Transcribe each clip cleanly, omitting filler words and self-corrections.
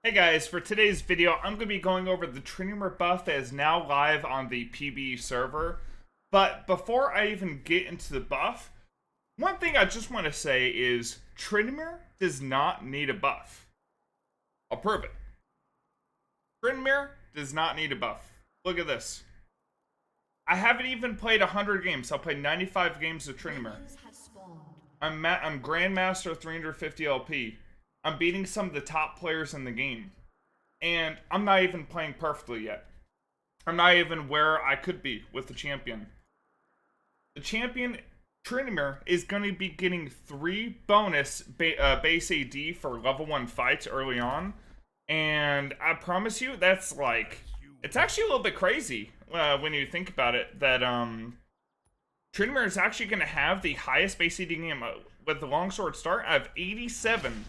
Hey guys, for today's video, I'm going to be going over the Tryndamere buff that is now live on the PBE server. But before I even get into the buff, one thing I just want to say is Tryndamere does not need a buff. I'll prove it. Tryndamere does not need a buff. Look at this. I haven't even played 100 games. I'll play 95 games of Tryndamere. I'm Grandmaster 350 LP. I'm beating some of the top players in the game. And I'm not even playing perfectly yet. I'm not even where I could be with the champion. The champion, Tryndamere, is going to be getting 3 bonus base AD for level 1 fights early on. And I promise you, that's like... It's actually a little bit crazy when you think about it. That Tryndamere is actually going to have the highest base AD game with the longsword start. I have 87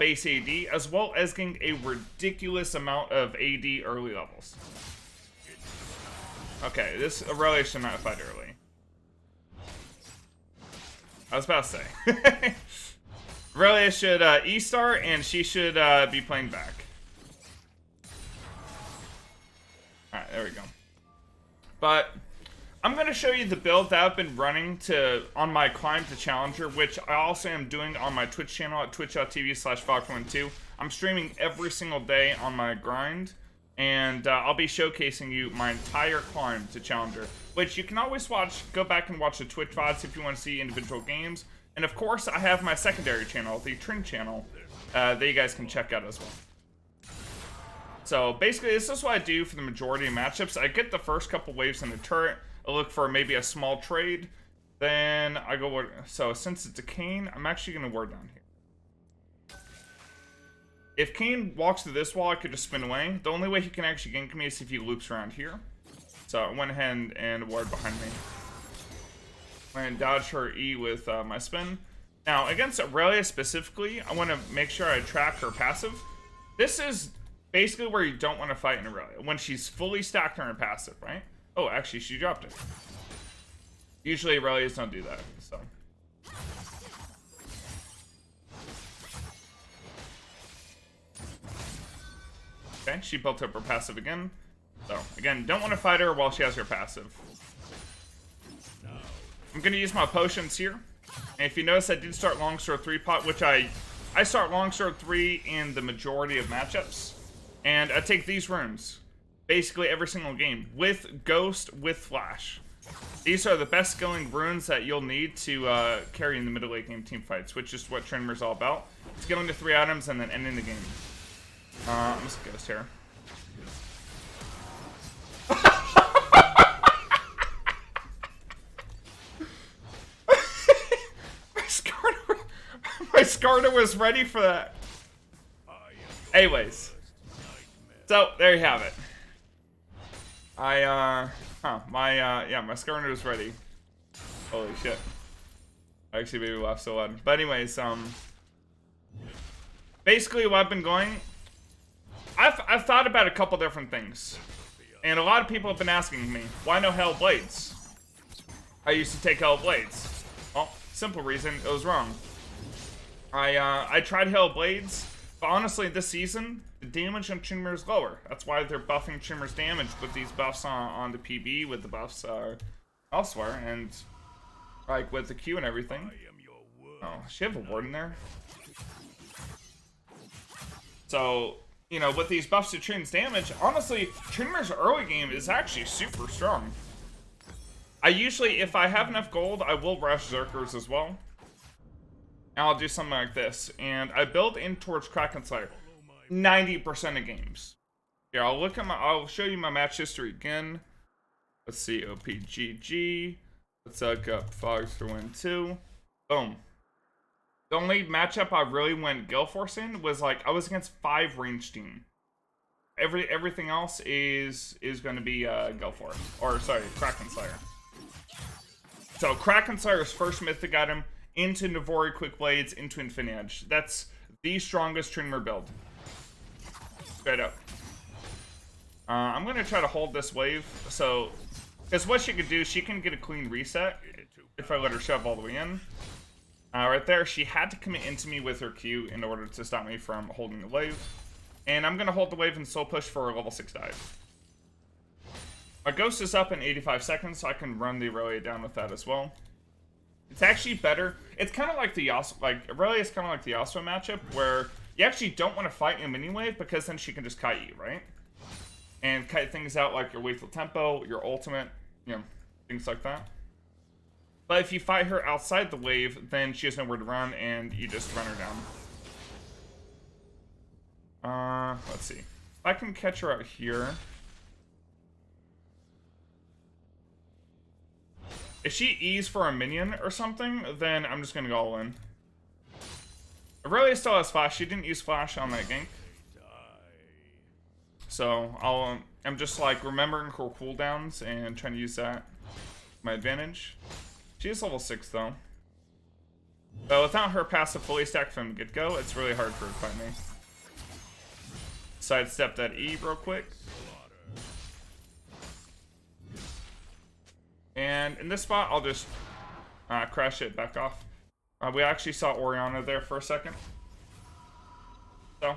base AD, as well as getting a ridiculous amount of AD early levels. Okay, this Aurelia should not fight early. I was about to say. Aurelia should E-star, and she should be playing back. Alright, there we go. But I'm going to show you the build that I've been running on my climb to Challenger, which I also am doing on my Twitch channel at twitch.tv/fox12. I'm streaming every single day on my grind, and I'll be showcasing you my entire climb to Challenger, which you can always go back and watch the Twitch VODs if you want to see individual games. And of course, I have my secondary channel, the Trynd channel, that you guys can check out as well. So basically, this is what I do for the majority of matchups. I get the first couple waves in the turret. I look for maybe a small trade. Then I go... So since it's a Kayn, I'm actually going to ward down here. If Kayn walks to this wall, I could just spin away. The only way he can actually gank me is if he loops around here. So I went ahead and ward behind me. And dodge her E with my spin. Now, against Aurelia specifically, I want to make sure I track her passive. This is basically where you don't want to fight in Aurelia. When she's fully stacked on her passive, right? Oh, actually, she dropped it. Usually, Aurelias don't do that, so. Okay, she built up her passive again. So, again, don't want to fight her while she has her passive. I'm going to use my potions here. And if you notice, I did start Longsword 3 pot, which I start Longsword 3 in the majority of matchups. And I take these runes basically every single game with Ghost, with Flash. These are the best skilling runes that you'll need to carry in the middle late game team fights, which is what Tryndamere's all about. Skilling the 3 items and then ending the game. I'm just Ghost here. My Skarner was ready for that. Anyways. So, there you have it. My Skarner was ready. Holy shit. Actually, maybe laughed so loud. But anyways, basically what I've been going, I've thought about a couple different things. And a lot of people have been asking me, why no Hell Blades? I used to take Hell Blades. Well, simple reason, it was wrong. I tried Hell Blades, but honestly, this season, the damage on Tryndamere is lower. That's why they're buffing Tryndamere's damage with these buffs on the PB, with the buffs elsewhere, and like with the Q and everything. Oh, she have a ward in there? So, you know, with these buffs to Trynd's damage, honestly, Tryndamere's early game is actually super strong. I usually, if I have enough gold, I will rush Zerkers as well. And I'll do something like this. And I build in towards Kraken Slayer 90% of games. Here, I'll show you my match history again. Let's see, OPGG. Let's look up Fogs for win 2. Boom. The only matchup I really went Gale Force in was like I was against 5 range team. Everything else is going to be Gale Force, or sorry, Kraken Slayer. So Kraken Slayer's first mythic item into Navori Quick Blades into Infinity Edge. That's the strongest Tryndamere build. Straight up. I'm going to try to hold this wave. So, because what she could do, she can get a clean reset if I let her shove all the way in. Right there, she had to commit into me with her Q in order to stop me from holding the wave. And I'm gonna hold the wave and soul push for a level 6 dive. My ghost is up in 85 seconds, so I can run the Aurelia down with that as well. It's actually better. It's kind of like the Yasuo, like Aurelia is kind of like the Yasuo matchup, where you actually don't want to fight in mini wave because then she can just kite you, right? And kite things out like your wave tempo, your ultimate, you know, things like that. But if you fight her outside the wave, then she has nowhere to run, and you just run her down. Let's see. If I can catch her out here. If she E's for a minion or something, then I'm just gonna go all in. Aurelia still has flash. She didn't use flash on that gank. So I'm just like remembering her cooldowns and trying to use that to my advantage. She is level 6 though. But without her passive fully stacked from the get-go, it's really hard for her to fight me. Sidestep that E real quick. And in this spot, I'll just crash it back off. We actually saw Orianna there for a second. So,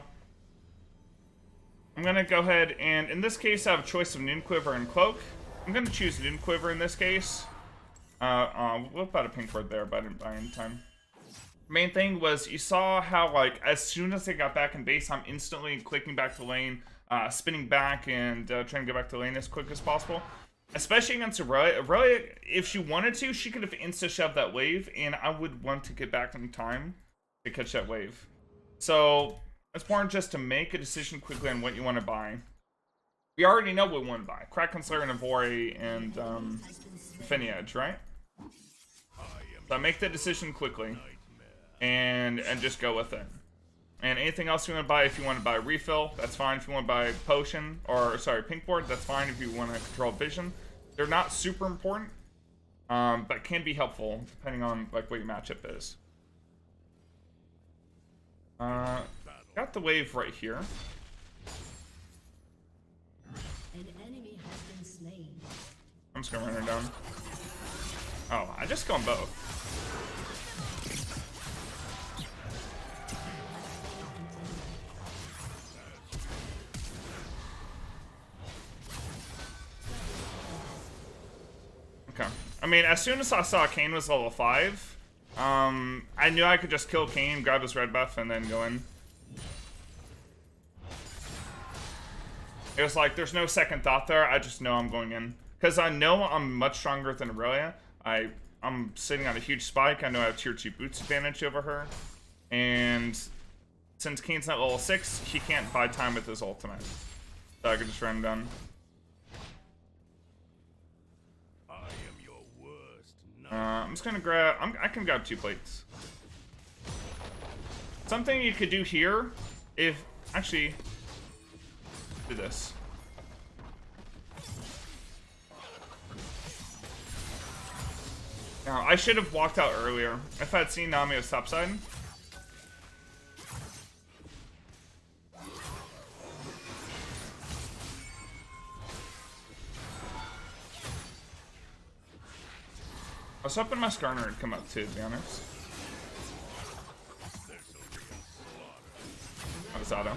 I'm going to go ahead and, in this case, I have a choice of Noon Quiver and Cloak. I'm going to choose Noon Quiver in this case. We'll put a pink word there, but I didn't buy in time. Main thing was, you saw how, like, as soon as I got back in base, I'm instantly clicking back to lane, spinning back, and trying to get back to lane as quick as possible. Especially against Aurelia. Aurelia, if she wanted to, she could have insta-shoved that wave, and I would want to get back in time to catch that wave. So, it's more just to make a decision quickly on what you want to buy. We already know what we want to buy. Kraken Slayer and Evori and Infinity Edge, right? So make the decision quickly. And just go with it. And anything else you want to buy, if you want to buy a refill, that's fine. If you want to buy potion, or sorry, pink board, that's fine. If you want to control vision, they're not super important, but can be helpful depending on like what your matchup is. Got the wave right here. An enemy has been slain. I'm just gonna run her down. Oh, I just go on both. Okay. I mean, as soon as I saw Kayn was level 5, I knew I could just kill Kayn, grab his red buff, and then go in. It was like, there's no second thought there, I just know I'm going in. Because I know I'm much stronger than Aurelia. I'm sitting on a huge spike, I know I have tier 2 boots advantage over her. And since Kayn's not level 6, he can't buy time with his ultimate. So I could just run him down. I'm just gonna grab. I can grab 2 plates. Something you could do here, if actually, do this. Now I should have walked out earlier if I'd seen Nami was topside. I was hoping my Skarner would come up too, to be honest. I was auto.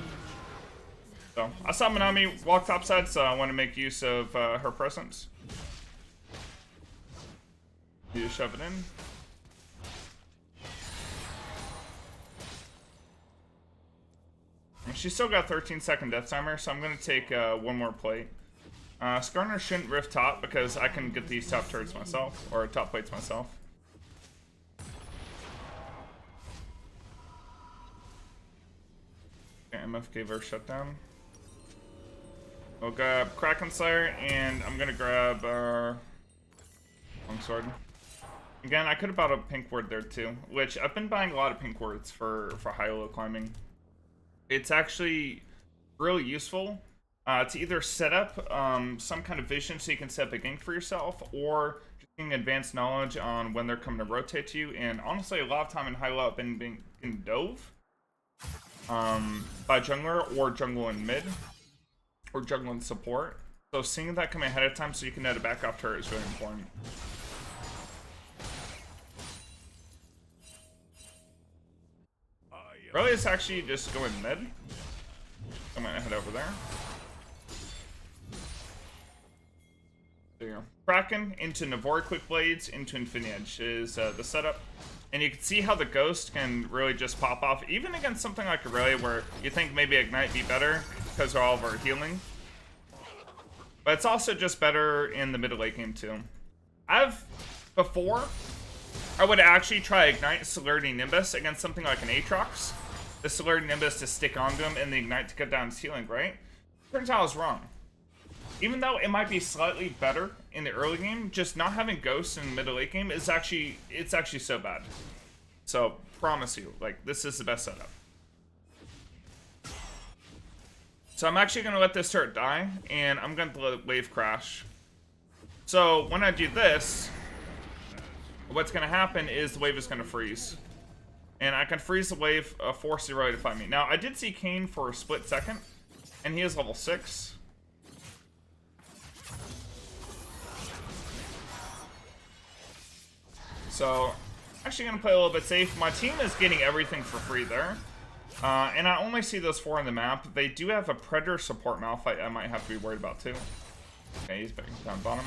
So, I saw Manami walk topside, so I want to make use of her presence. You just shove it in. And she's still got 13-second death timer, so I'm going to take one more plate. Skarner shouldn't rift top because I can get these top turrets myself, or top plates myself. Okay, MF gave her shutdown. We'll grab Kraken Slayer, and I'm gonna grab Longsword. Again, I could have bought a pink ward there too, which I've been buying a lot of pink wards for high-low climbing. It's actually really useful. To either set up some kind of vision so you can set up a gank for yourself, or just getting advanced knowledge on when they're coming to rotate to you. And honestly, a lot of time in high low I've been being dove by jungler or jungle in mid, or jungle in support. So seeing that coming ahead of time so you can net a back off turret is really important. Really, it's actually just going mid. I'm gonna head over there. There you go. Kraken into Navori Quick Blades into Infinity Edge is the setup. And you can see how the Ghost can really just pop off, even against something like Aurelia where you think maybe Ignite be better because of all of our healing. But it's also just better in the middle late game too. Before, I would actually try Ignite Celerity Nimbus against something like an Aatrox. The Celerity Nimbus to stick onto him and the Ignite to cut down his healing, right? Turns out I was wrong. Even though it might be slightly better in the early game, just not having Ghosts in the middle late game is actually so bad. So, promise you, like, this is the best setup. So I'm actually going to let this turret die, and I'm going to let wave crash. So when I do this, what's going to happen is the wave is going to freeze. And I can freeze the wave, force the Aurelia to find me. Now, I did see Kayn for a split second, and he is level 6. So, actually going to play a little bit safe. My team is getting everything for free there. And I only see those 4 on the map. They do have a Predator support Malphite I might have to be worried about too. Okay, he's back down bottom.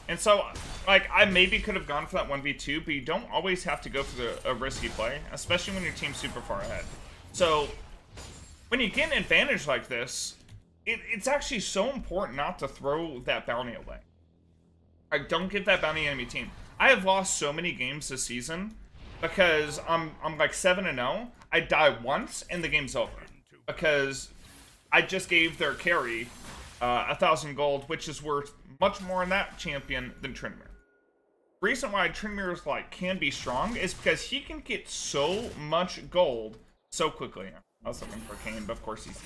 And so, like, I maybe could have gone for that 1v2, but you don't always have to go for a risky play, especially when your team's super far ahead. So, when you get an advantage like this, it's actually so important not to throw that bounty away. Like, don't give that bounty enemy team. I have lost so many games this season because I'm like 7-0. I die once and the game's over because I just gave their carry 1,000 gold, which is worth much more in that champion than Tryndamere. Reason why Tryndamere's like can be strong is because he can get so much gold so quickly. I was looking for Kayn, but of course he's.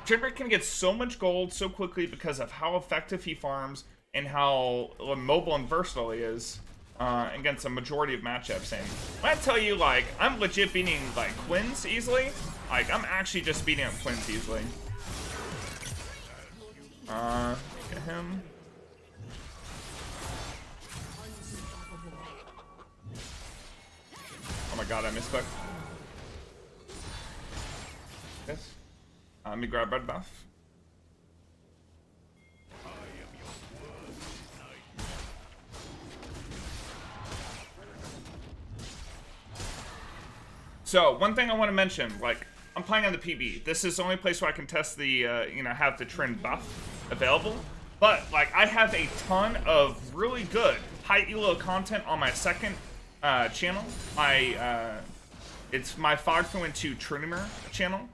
Tryndamere can get so much gold so quickly because of how effective he farms and how mobile and versatile he is against a majority of matchups. And when I tell you, like, I'm legit beating, like, Quins easily, like, I'm actually just beating up Quins easily. Get him. Oh my god, I misclicked. Yes. Let me grab red buff. So, one thing I want to mention, like, I'm playing on the PBE. This is the only place where I can test the, have the Trynd buff available. But, like, I have a ton of really good high elo content on my second channel. It's my Fog Through into Tryndamere channel,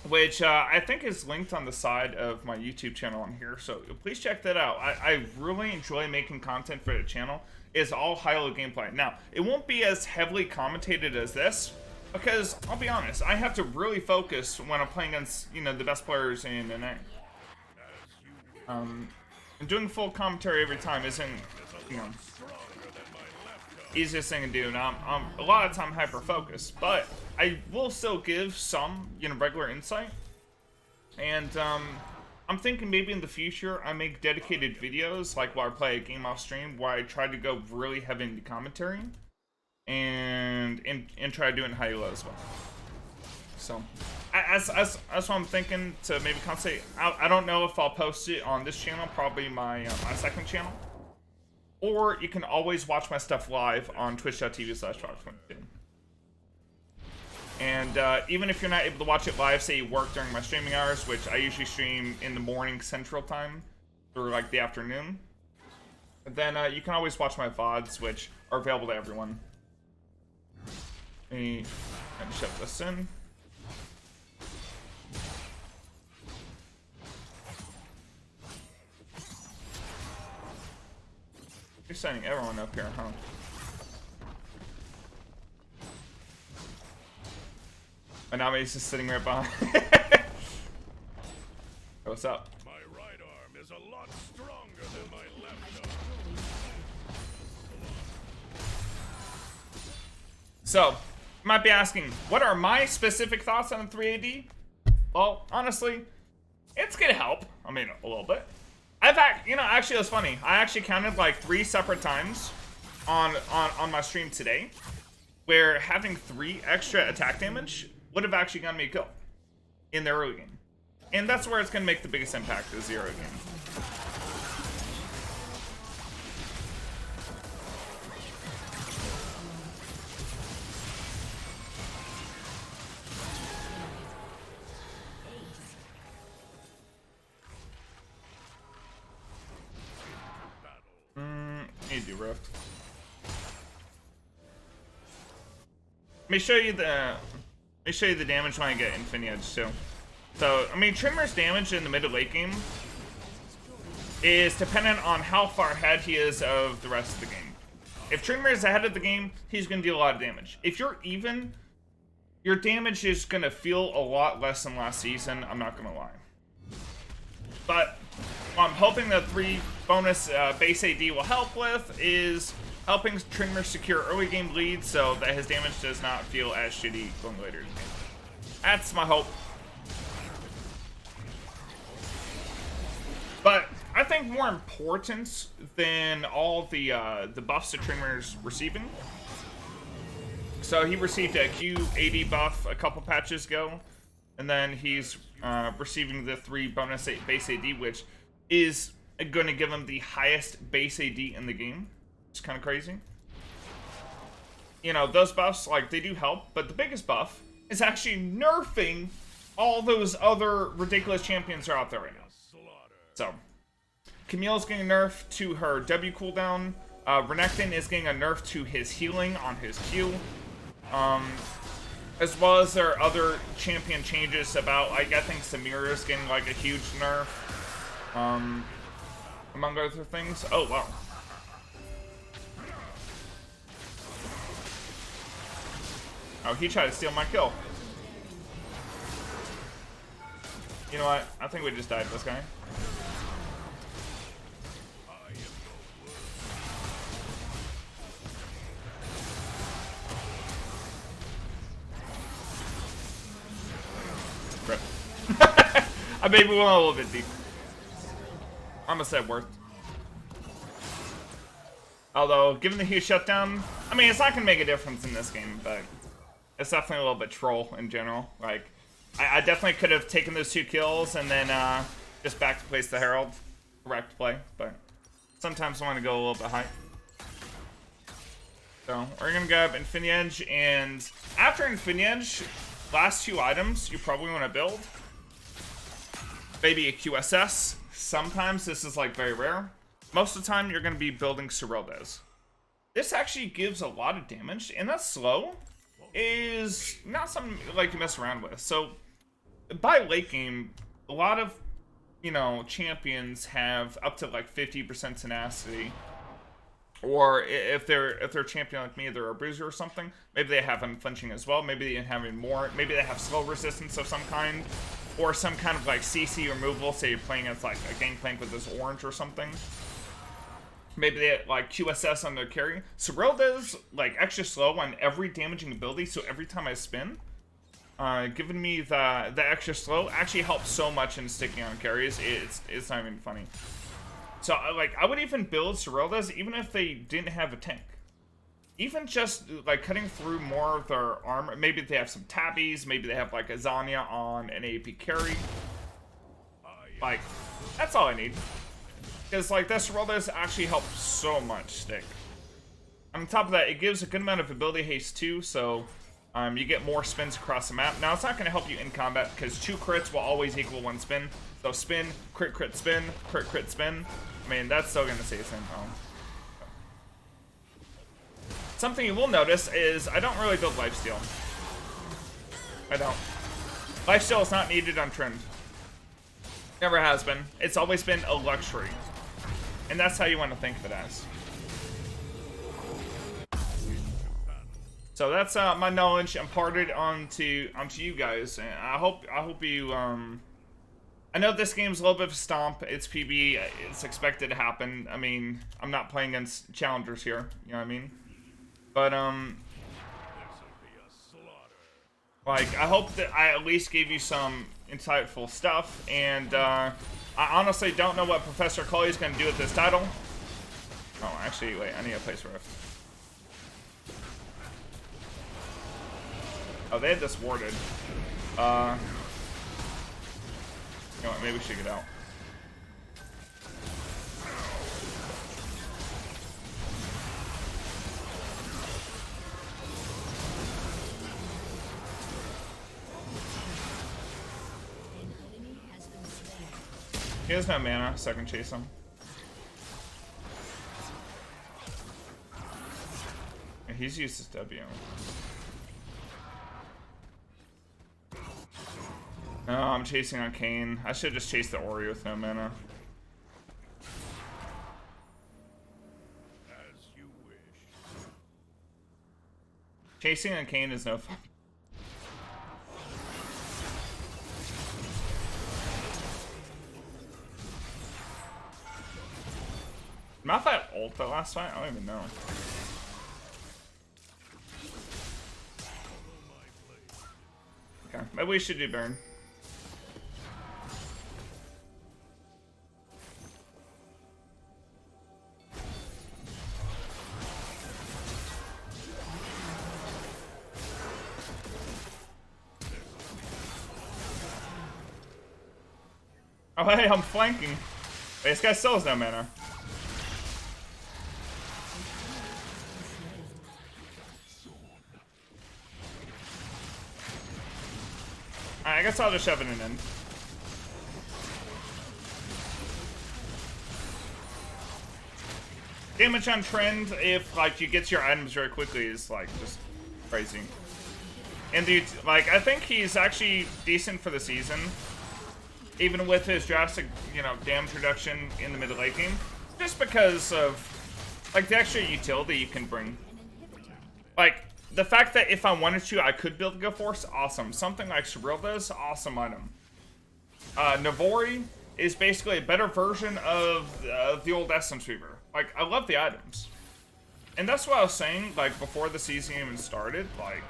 which I think is linked on the side of my YouTube channel on here. So please check that out. I really enjoy making content for the channel. It's all high-elo gameplay. Now, it won't be as heavily commentated as this, because I'll be honest, I have to really focus when I'm playing against, the best players in NA. And doing full commentary every time isn't, easiest thing to do. Now, a lot of time hyper-focused, but I will still give some, regular insight. And, I'm thinking maybe in the future I make dedicated videos, like while I play a game off stream, where I try to go really heavy into commentary, and try to do it in high elo as well. So, that's what I'm thinking to maybe concentrate. I don't know if I'll post it on this channel, probably my second channel, or you can always watch my stuff live on twitch.tv/fox22. And even if you're not able to watch it live, say you work during my streaming hours, which I usually stream in the morning Central Time, or like the afternoon, then you can always watch my VODs, which are available to everyone. Let me shove this in. You're setting everyone up here, huh? And now he's just sitting right behind. What's up? My right arm is a lot stronger than my left arm. So, you might be asking, what are my specific thoughts on 3AD? Well, honestly, it's gonna help. I mean, a little bit. Actually, it's funny. I actually counted like 3 separate times on my stream today, where having 3 extra attack damage would have actually gotten me a kill in the early game. And that's where it's going to make the biggest impact, is the early game. Need to do Rift. Let me show you the damage when I get Infinity Edge too. So, I mean, Tryndamere's damage in the mid to late game is dependent on how far ahead he is of the rest of the game. If Tryndamere is ahead of the game, he's going to deal a lot of damage. If you're even, your damage is going to feel a lot less than last season, I'm not going to lie. But what I'm hoping the 3 bonus base AD will help with is helping Tryndamere secure early game leads so that his damage does not feel as shitty going later in the game. That's my hope. But I think more important than all the buffs that Tryndamere's receiving. So he received a Q80 buff a couple patches ago, and then he's receiving the 3 bonus base AD, which is going to give him the highest base AD in the game. It's kind of crazy. You know, those buffs, like, they do help, but the biggest buff is actually nerfing all those other ridiculous champions that are out there right now. So, Camille's getting a nerf to her W cooldown. Renekton is getting a nerf to his healing on his Q. As well as there are other champion changes about, like, I think Samira is getting, like, a huge nerf. Among other things. Oh, wow. Oh, he tried to steal my kill. You know what? I think we just died this guy. Rip. I maybe went a little bit deep. I'm gonna say worth. Although, given the huge shutdown, I mean, it's not gonna make a difference in this game, but it's definitely a little bit troll in general. Like, I definitely could have taken those 2 kills and then just back to place the Herald. Correct play, but sometimes I want to go a little bit high. So, we're gonna grab Infinity Edge, and after Infinity Edge, last 2 items you probably want to build. Maybe a QSS. Sometimes this is like very rare. Most of the time you're going to be building Serylda's. This actually gives a lot of damage, and that slow is not something like you mess around with. So by late game, a lot of, you know, champions have up to like 50% tenacity. Or if they're a champion like me, they're a bruiser or something, maybe they have unflinching as well. Maybe they have more. Maybe they have slow resistance of some kind, or some kind of like CC removal. Say you're playing as like a gangplank with this orange or something. Maybe they have, like, QSS on their carry. Serylda's like extra slow on every damaging ability, so every time I spin, giving me the extra slow actually helps so much in sticking on carries. It's not even funny. So, like, I would even build Serylda's even if they didn't have a tank. Even just, like, cutting through more of their armor. Maybe they have some tabbies. Maybe they have, like, a Zanya on an AP carry. Like, that's all I need. Because, like, that Serylda's actually helps so much stick. On top of that, it gives a good amount of ability haste, too. So, you get more spins across the map. Now, it's not going to help you in combat because 2 crits will always equal 1 spin. So, spin, crit, crit, spin, crit, crit, spin. I mean, that's still going to say the same problem. Something you will notice is I don't really build lifesteal. I don't. Lifesteal is not needed on Trynd. Never has been. It's always been a luxury. And that's how you want to think of it as. So that's my knowledge imparted onto you guys. And I hope you I know this game's a little bit of a stomp. It's PBE. It's expected to happen. I mean, I'm not playing against challengers here. You know what I mean? But, like, I hope that I at least gave you some insightful stuff. And, I honestly don't know what Professor Cully is going to do with this title. Oh, actually, wait. I need a place Rift. Oh, they had this warded. You know what, maybe we should get out. He has no mana, so I can chase him. Yeah, he's used his W. No, I'm chasing on Kane. I should just chase the Ori with no mana. As you wish. Chasing on Kane is no fun. Malphite ult that last fight? I don't even know. Okay, maybe we should do burn. Oh hey, I'm flanking. Wait, this guy still has no mana. Alright, I guess I'll just shove it in. Damage on Trend, if like you get your items very quickly, is like just crazy. And dude, like I think he's actually decent for the season, even with his drastic, you know, damage reduction in the mid late game, just because of like the extra utility you can bring. Like the fact that if I wanted to, I could build Go Force, awesome. Something like Surreal does, awesome item. Navori is basically a better version of the old Essence Weaver. Like, I love the items. And that's what I was saying, like, before the season even started. Like,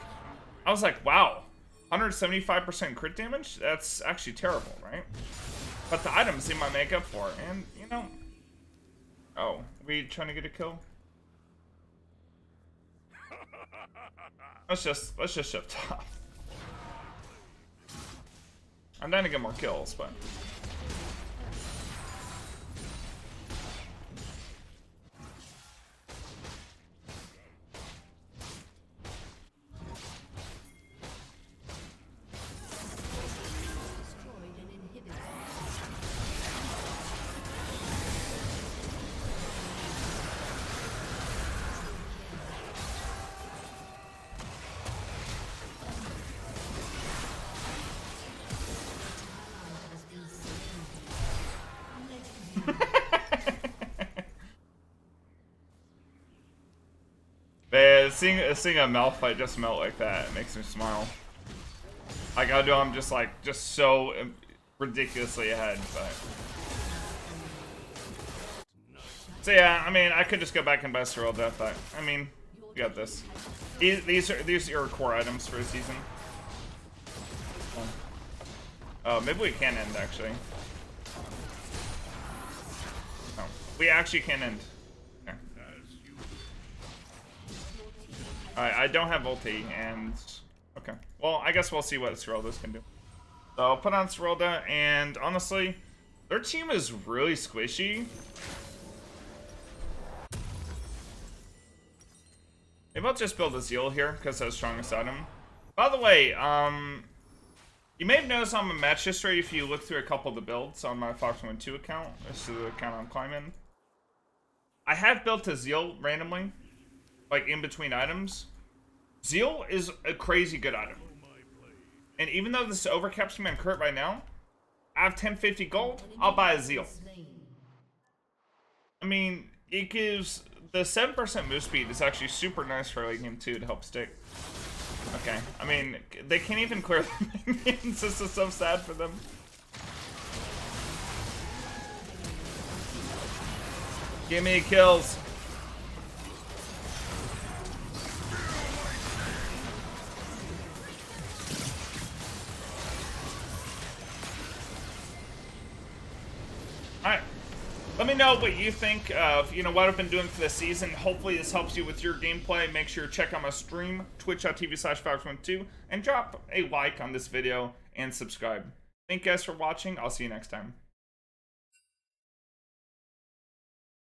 I was like, wow, 175% crit damage? That's actually terrible, right? But the items they might make up for it. And, you know... Oh, we trying to get a kill? Let's just shift top. I'm trying to get more kills, but... Man, seeing a Malphite just melt like that, it makes me smile. Like I know I'm just so ridiculously ahead, but so yeah, I mean I could just go back and buy Surreal Death, but I mean you got this. These are your core items for a season. Oh, maybe we can end actually. Oh, we actually can end. Okay. Alright, I don't have ulti, and... Okay. Well, I guess we'll see what Serolda's can do. So, I'll put on Serolda, and honestly, their team is really squishy. Maybe I'll just build a Zeal here, because that's the strongest item. By the way, you may have noticed on my match history, if you look through a couple of the builds on my Fox12 account, this is the account I'm climbing, I have built a Zeal randomly. Like in between items. Zeal is a crazy good item. And even though this overcaps me on crit right now, I have 1050 gold, I'll buy a Zeal. I mean, it gives the 7% move speed is actually super nice for late game too to help stick. Okay, I mean, they can't even clear the minions, this is so sad for them. Give me kills. Alright. Let me know what you think of, what I've been doing for the season. Hopefully this helps you with your gameplay. Make sure to check out my stream, twitch.tv/Fox12, and drop a like on this video and subscribe. Thank you guys for watching. I'll see you next time.